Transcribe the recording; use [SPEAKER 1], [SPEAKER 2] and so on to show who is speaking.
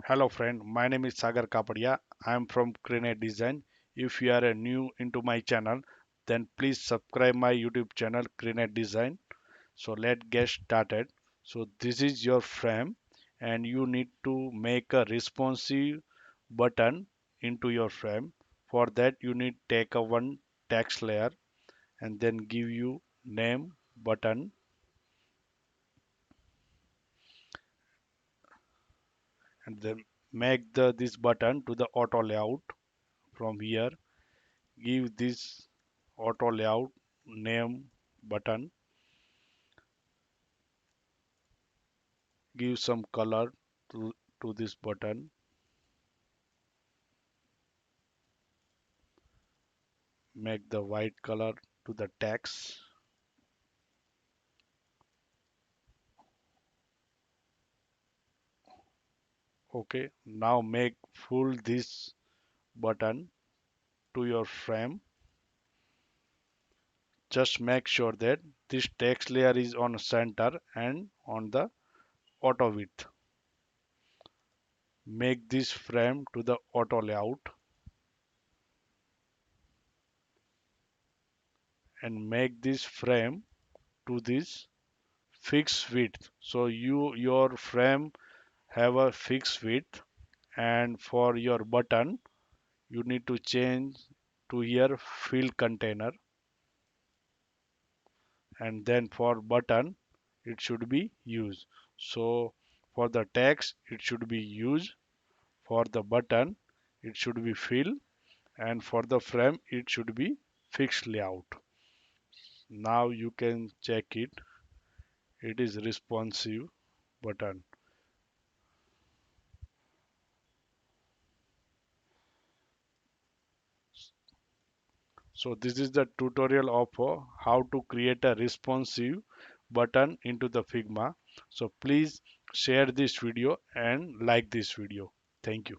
[SPEAKER 1] Hello friend, my name is Sagar Kapadia. I am from Krinet Design. If you are new into my channel, then please subscribe my YouTube channel Krinet Design. So let's get started. So this is your frame and you need to make a responsive button into your frame. For that you need take a one text layer and then give you name button and then make this button to the auto layout from here. Give this auto layout name button, give some color to this button, make the white color to the text. Okay, now make full this button to your frame. Just make sure that this text layer is on center and on the auto width. Make this frame to the auto layout and make this frame to this fixed width. So your frame have a fixed width, and for your button you need to change to here fill container, and then for button it should be used. So for the text it should be used, for the button it should be fill, and for the frame it should be fixed layout. Now you can check it, it is responsive button. So this is the tutorial of how to create a responsive button into the Figma. So please share this video and like this video. Thank you.